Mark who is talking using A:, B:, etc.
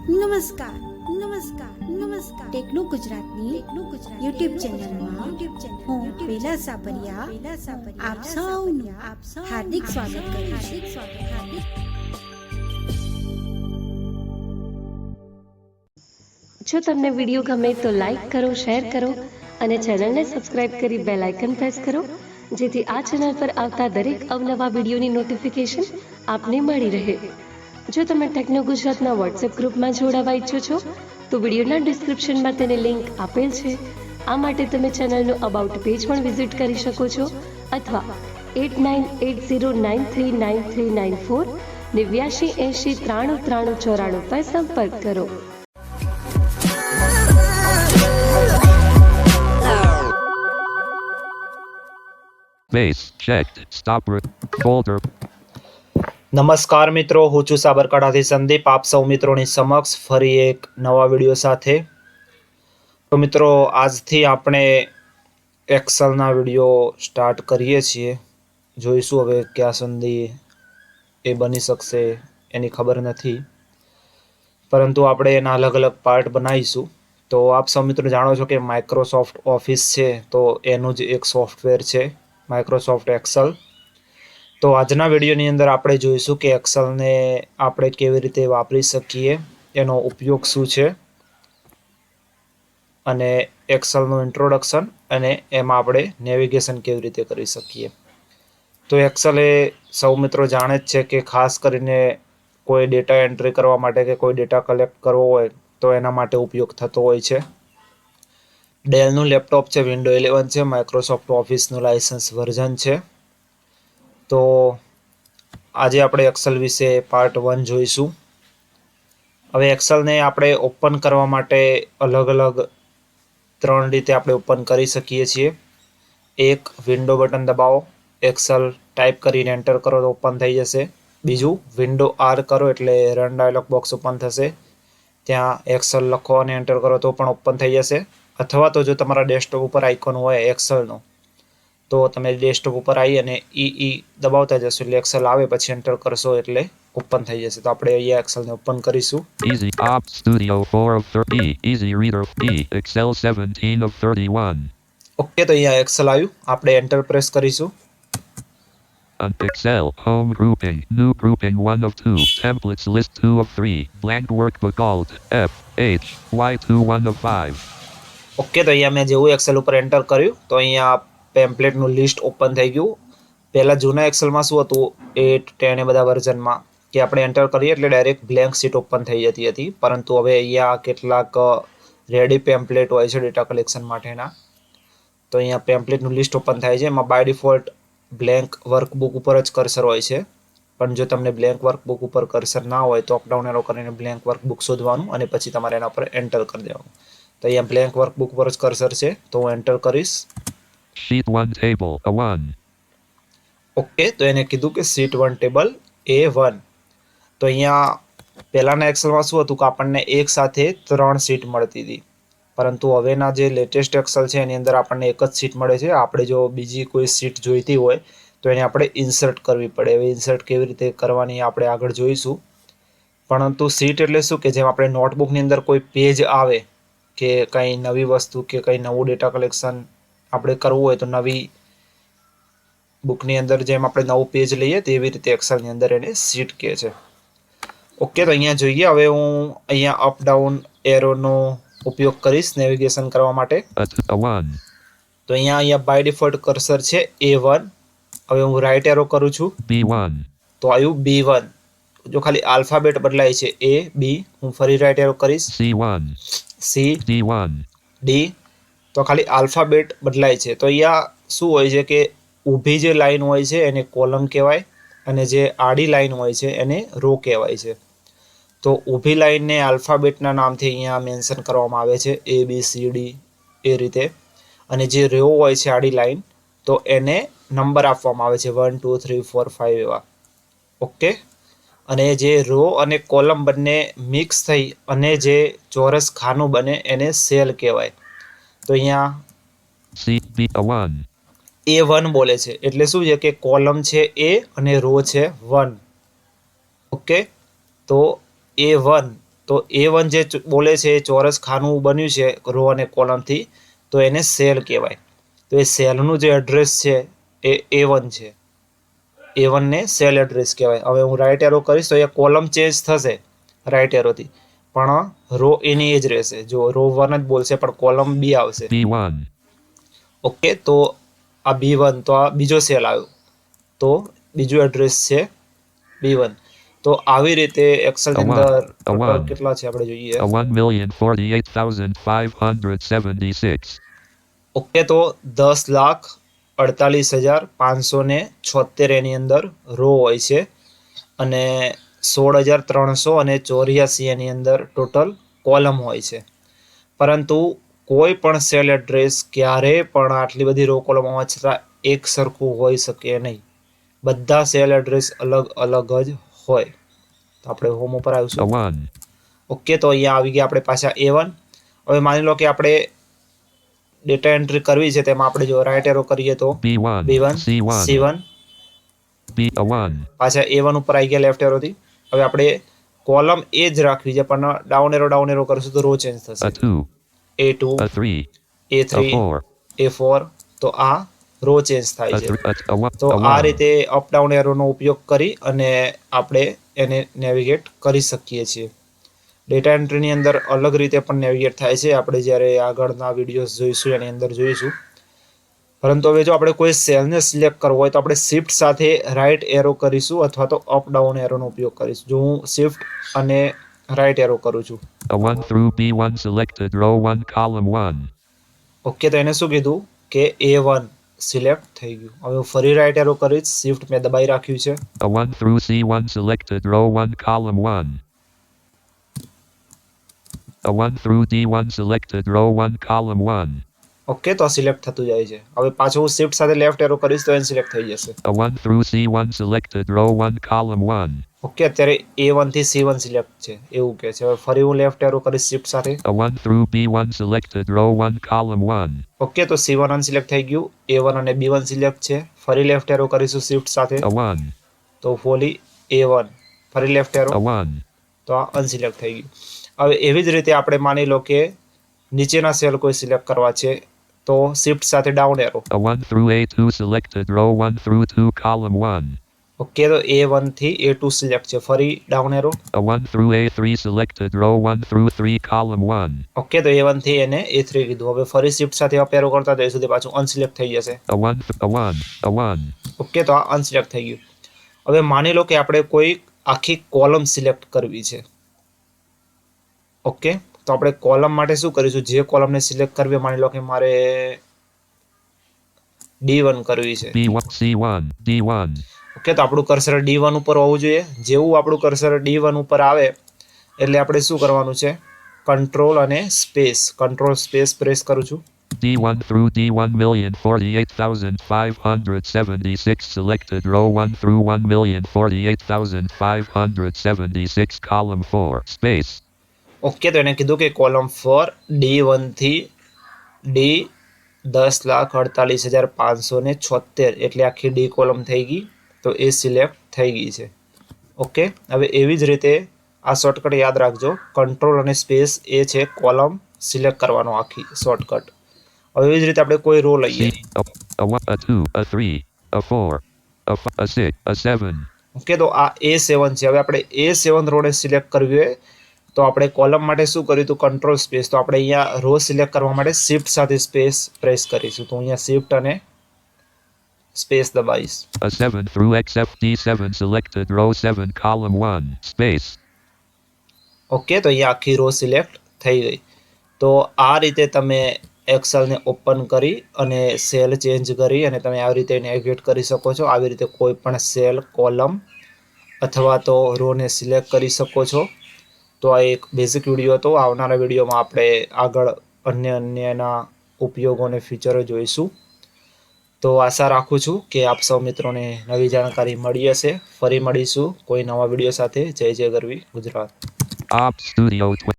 A: નમસ્કાર ટેકનો ગુજરાતની યુટ્યુબ ચેનલમાં હું બેલા સાબરિયા આપ સૌનું હાર્દિક સ્વાગત કરું છું।
B: જો તમને વિડીયો ગમે તો લાઈક કરો, શેર કરો અને ચેનલને સબસ્ક્રાઇબ કરી બેલ આઇકન પ્રેસ કરો, જેથી આ ચેનલ પર આવતા દરેક અવનવા વિડીયોની નોટિફિકેશન આપને મળી રહે। જો તમે ટેકનો ગુજરાતના વોટ્સએપ ગ્રુપમાં જોડાવા ઈચ્છો છો તો વિડીયોના ડિસ્ક્રિપ્શનમાં તેની લિંક આપેલ છે। આ માટે તમે ચેનલનું અબાઉટ પેજ પણ વિઝિટ કરી શકો છો અથવા 8980939394 8980939394 પર સંપર્ક કરો।
C: Base checked. Stop folder.
D: નમસ્કાર મિત્રો, હું છું સાબરકાંઠાથી સંદીપ। આપ સૌ મિત્રોની સમક્ષ ફરી એક નવા વિડીયો સાથે। તો મિત્રો, આજથી આપણે એક્સેલના વિડીયો સ્ટાર્ટ કરીએ છીએ। જોઈશું હવે ક્યાં સુધી એ બની શકશે એની ખબર નથી, પરંતુ આપણે એના અલગ અલગ પાર્ટ બનાવીશું। તો આપ સૌ મિત્રો જાણો છો કે માઇક્રોસોફ્ટ ઓફિસ છે તો એનું જ એક સોફ્ટવેર છે માઇક્રોસોફ્ટ એક્સેલ। તો આજના વિડીયોની અંદર આપણે જોઈશું કે એક્સેલને આપણે કેવી રીતે વાપરી શકીએ, એનો ઉપયોગ શું છે અને એક્સેલનું ઇન્ટ્રોડક્શન અને એમાં આપણે નેવિગેશન કેવી રીતે કરી શકીએ। તો એક્સેલ એ સૌ મિત્રો જાણે જ છે કે ખાસ કરીને કોઈ ડેટા એન્ટ્રી કરવા માટે કે કોઈ ડેટા કલેક્ટ કરવો હોય તો એના માટે ઉપયોગ થતો હોય છે। ડેલનું લેપટોપ છે, વિન્ડો 11 છે, માઇક્રોસોફ્ટ ઓફિસનું લાયસન્સ વર્ઝન છે। તો આજે આપણે એક્સેલ વિશે પાર્ટ 1 જોઈશું। હવે એક્સેલને આપણે ઓપન કરવા માટે અલગ અલગ 3 રીતે આપણે ઓપન કરી શકીએ છીએ। એક, વિન્ડો બટન દબાવો, એક્સેલ ટાઈપ કરીને એન્ટર કરો તો ઓપન થઈ જશે। બીજું, વિન્ડો R કરો એટલે રન ડાયલોગ બોક્સ ઓપન થશે, ત્યાં એક્સેલ લખો અને એન્ટર કરો તો પણ ઓપન થઈ જશે। અથવા તો જો તમારા ડેસ્કટોપ ઉપર આઇકોન હોય એક્સેલનો તો તમે ડેસ્કટોપ ઉપર આવી અને ઈ દબાવતા જશો એટલે એક્સેલ આવે, પછી એન્ટર કરશો એટલે ઓપન થઈ જશે। તો આપણે અહીંયા એક્સેલને ઓપન કરીશું।
C: Easy Op Studio 4 of 30. Easy Reader E. Excel 17 of 31.
D: Okay, તો અહીંયા એક્સેલ આવ્યું, આપણે એન્ટર પ્રેસ કરીશું।
C: Excel Home Grouping. New Grouping 1 of 2. Templates List 2 of 3. Blank Workbook Alt F H Y2 1 of 5.
D: Okay, તો અહીંયા મેં જેવું એક્સેલ ઉપર એન્ટર કર્યું તો અહીંયા પેમ્પલેટનું લિસ્ટ ઓપન થઈ ગયું। પહેલાં જૂના એક્સેલમાં શું હતું, 8, 10 એ બધા વર્ઝનમાં કે આપણે એન્ટર કરીએ એટલે ડાયરેક્ટ બ્લેન્ક શીટ ઓપન થઈ જતી હતી, પરંતુ હવે અહીંયા કેટલાક રેડી પેમ્પલેટ હોય છે ડેટા કલેક્શન માટેના। તો અહીંયા પેમ્પલેટનું લિસ્ટ ઓપન થાય છે, એમાં બાય ડિફોલ્ટ બ્લેન્ક વર્કબુક ઉપર જ કર્સર હોય છે, પણ જો તમને બ્લેન્ક વર્કબુક ઉપર કર્સર ના હોય તો અપડાઉન એરો કરીને બ્લેન્ક વર્કબુક શોધવાનું અને પછી તમારે એના પર એન્ટર કરી દેવાનું। તો અહીંયા બ્લેન્ક વર્કબુક પર જ કર્સર છે તો હું એન્ટર કરીશ।
C: Sheet 1 Table A1.
D: ઓકે, તો એને કીધું કે શીટ 1 ટેબલ A1। તો અહીંયા પહેલાંના એક્સેલમાં શું હતું કે આપણને એક સાથે 3 શીટ મળતી હતી, પરંતુ હવેના જે લેટેસ્ટ એક્સેલ છે એની અંદર આપણને એક જ શીટ મળે છે। આપણે જો બીજી કોઈ શીટ જોઈતી હોય તો એને આપણે ઇન્સર્ટ કરવી પડે। હવે ઇન્સર્ટ કેવી રીતે કરવાની આપણે આગળ જોઈશું, પરંતુ શીટ એટલે શું કે જેમ આપણે નોટબુકની અંદર કોઈ પેજ આવે કે કંઈ નવી વસ્તુ કે કંઈ નવું ડેટા કલેક્શન આપણે કરવું હોય તો નવી બુકની અંદર જેમ આપણે નવું પેજ લઈએ તેવી રીતે એક્સેલની અંદર એને શીટ કહે છે। ઓકે, તો અહીંયા જોઈએ, હવે હું અહીંયા અપ ડાઉન એરોનો ઉપયોગ કરીશ નેવિગેશન કરવા માટે।
C: A1.
D: તો અહીંયા બાય ડિફોલ્ટ કર્સર છે A1। હવે હું રાઈટ એરો કરું છું
C: B1.
D: તો આવ્યું B1। જો ખાલી આલ્ફાબેટ બદલાય છે A B, હું ફરી રાઈટ એરો કરીશ
C: C1.
D: C
C: D1.
D: D, તો ખાલી આલ્ફાબેટ બદલાય છે। તો અહીંયા શું હોય છે કે ઊભી જે લાઈન હોય છે એને કોલમ કહેવાય અને જે આડી લાઈન હોય છે એને રો કહેવાય છે। તો ઊભી લાઈનને આલ્ફાબેટના નામથી અહીંયા મેન્શન કરવામાં આવે છે A B C D એ રીતે, અને જે રો હોય છે આડી લાઈન તો એને નંબર આપવામાં આવે છે 1 2 3 4 5 એવા। ઓકે, અને જે રો અને કોલમ બંને મિક્સ થઈ અને જે ચોરસ ખાનું બને એને સેલ કહેવાય। તો અહીંયા
C: A1.
D: A1 બોલે છે એટલે શું છે કે કોલમ છે A અને રો છે 1। ઓકે, તો A1 તો A1 જે બોલે છે એ ચોરસ ખાનું બન્યું છે રો અને કોલમથી, તો એને સેલ કહેવાય. તો એ સેલનું જે એડ્રેસ છે એ A1 છે. A1 ને સેલ એડ્રેસ કહેવાય. હવે હું રાઈટ એરો કરીશ તો એ કોલમ ચેન્જ થશે રાઈટ એરોથી, પણ રો એની એ જ રહેશે. જો રો 1 જ બોલશે પણ કોલમ B આવશે.
C: B1,
D: ઓકે, તો આ B1, તો આ બીજો સેલ આવ્યો, તો બીજું એડ્રેસ છે B1. તો આવી રીતે એક્સેલ ની અંદર ટોટલ કેટલા છે આપણે જોઈએ.
C: 1,048,576.
D: ઓકે, તો 10,48,576 એની અંદર રો હોય છે અને 16,384 એની અંદર ટોટલ કોલમ હોય છે. પરંતુ કોઈ પણ સેલ એડ્રેસ ક્યારેય પણ આટલી બધી રો કોલમ હોવા છતાં એક સરખું હોઈ શકે નહીં. બધા સેલ એડ્રેસ અલગ અલગ જ હોય. તો આપણે હોમ ઉપર આવીશું.
C: A1,
D: ઓકે, તો અહીંયા આવી ગયા આપણે પાછા A1. હવે માની લો કે આપણે ડેટા એન્ટ્રી કરવી છે, તેમાં આપણે જો રાઈટ એરો કરીએ તો
C: B1,
D: B1,
C: C1,
D: C1,
C: B1,
D: પાછા A1 ઉપર આવી ગયા લેફ્ટ એરોથી. હવે આપણે કોલમ એ જ રાખવી છે, પણ ડાઉન એરો કરશું તો રો ચેન્જ થશે.
C: A2,
D: A2,
C: A3,
D: A3,
C: A4,
D: A4, તો આ રો ચેન્જ થાય છે.
C: A1,
D: તો આ રીતે અપ ડાઉન એરોનો ઉપયોગ કરી અને આપણે એને નેવિગેટ કરી શકીએ છીએ. ડેટા એન્ટ્રીની અંદર અલગ રીતે પણ નેવિગેટ થાય છે, આપણે જ્યારે આગળના વિડીયોઝ જોઈશું એની અંદર જોઈશું. પરંતુ હવે જો આપણે કોઈ સેલને સિલેક્ટ કરવો હોય તો આપણે શિફ્ટ સાથે રાઈટ એરો કરીશું અથવા તો અપ ડાઉન એરોનો ઉપયોગ કરીશું. જો હું શિફ્ટ અને રાઈટ એરો કરું છું.
C: A1 through B1 selected row 1 column 1.
D: Okay, તો એને શું કીધું કે A1 સિલેક્ટ થઈ ગયું. હવે હું ફરી રાઈટ એરો કરીશ, શિફ્ટ મેં દબાઈ રાખ્યું છે.
C: A1 through C1 selected row 1 column 1. A1 through D1 selected row 1 column 1.
D: Okay, તો સિલેક્ટ થતું જાય છે. હવે પાછું હું શિફ્ટ સાથે લેફ્ટ એરો કરીશ તો એને સિલેક્ટ થઈ જશે.
C: A1 through C1 selected row 1 column 1.
D: Okay, અત્યારે A1 થી C1 સિલેક્ટ છે એવું કહે છે. હવે ફરી હું લેફ્ટ એરો કરીશ શિફ્ટ સાથે.
C: A1 through B1 selected row 1 column 1.
D: Okay, તો C1 અનસિલેક્ટ થઈ ગયું. A1 અને B1 સિલેક્ટ છે. ફરી લેફ્ટ એરો કરીશું શિફ્ટ સાથે
C: A1,
D: તો ફોલી A1, ફરી લેફ્ટ એરો
C: A1,
D: તો આ અનસિલેક્ટ થઈ ગયું. હવે એવી જ રીતે આપણે માની લો કે નીચેના સેલ કોઈ સિલેક્ટ કરવા છે તો શિફ્ટ સાથે down arrow.
C: A1 through A2 selected row 1 through 2 column 1.
D: Okay, તો A1 થી A2 સિલેક્ટ છે. ફરી down arrow.
C: A1 through A3 selected row 1 through 3 column 1.
D: Okay, તો A1 થી એને A3 કીધું. હવે ફરી શિફ્ટ સાથે અપ એરો કરતા તો એ સુધી પાછું અનસિલેક્ટ થઈ જશે.
C: A1,
D: ઓકે, તો આ અનસિલેક્ટ થઈ ગયું. હવે માની લો કે આપણે કોઈ આખી કોલમ સિલેક્ટ કરવી છે. ઓકે, તો આપણે કોલમ માટે શું કરીશું, જે કોલમને સિલેક્ટ કરવી, માની લો કે મારે D1 કરવી છે.
C: B1, C1, D1.
D: ઓકે, તો આપણું કર્સર D1 ઉપર હોવું જોઈએ. જેવું આપણું કર્સર D1 ઉપર આવે એટલે આપણે શું કરવાનું છે, કંટ્રોલ સ્પેસ પ્રેસ કરું છું.
C: D1 through D1,048,576 selected row 1 through 1,048,576 column 4 space.
D: Okay, તો એને કીધું કે કોલમ 4 D1 થી D10,48,576 એટલે આખી D કોલમ થઈ ગઈ. તો એ સિલેક્ટ થઈ ગઈ છે. ઓકે, હવે એવી જ રીતે આ શોર્ટકટ યાદ રાખજો, કંટ્રોલ અને સ્પેસ એ છે કોલમ સિલેક્ટ કરવાનો આખી શોર્ટકટ. હવે એવી જ રીતે આપણે કોઈ રો લઈએ.
C: A1, A2, A3, A4, A6, A7.
D: Okay, તો આ A7 છે. હવે આપણે A7 રોને સિલેક્ટ કરવી હોય તો આપણે કોલમ માટે શું કર્યું હતું, કંટ્રોલ સ્પેસ. તો આપણે અહીંયા રો સિલેક્ટ કરવા માટે શિફ્ટ સાથે સ્પેસ પ્રેસ કરીશું. તો અહીંયા શિફ્ટ અને space દબાવીશ.
C: A7 through except D7 selected row 7 column 1 space.
D: Okay, તો અહીંયા આખી રો સિલેક્ટ થઈ ગઈ. તો આ રીતે તમે એક્સેલને ઓપન કરી અને સેલ ચેન્જ કરી અને તમે આવી રીતે નેવિગેટ કરી શકો છો. આવી રીતે કોઈ પણ સેલ, કોલમ અથવા તો રોને સિલેક્ટ કરી શકો છો. તો આ એક બેઝિક વિડીયો હતો. આવનારા વિડીયોમાં આપણે આગળ અન્યના ઉપયોગો અને ફીચરો જોઈશું. તો આશા રાખું છું કે આપ સૌ મિત્રોને નવી જાણકારી મળી હશે. ફરી મળીશું કોઈ નવા વિડીયો સાથે. જય ગરવી ગુજરાત.
C: Op Studio 12.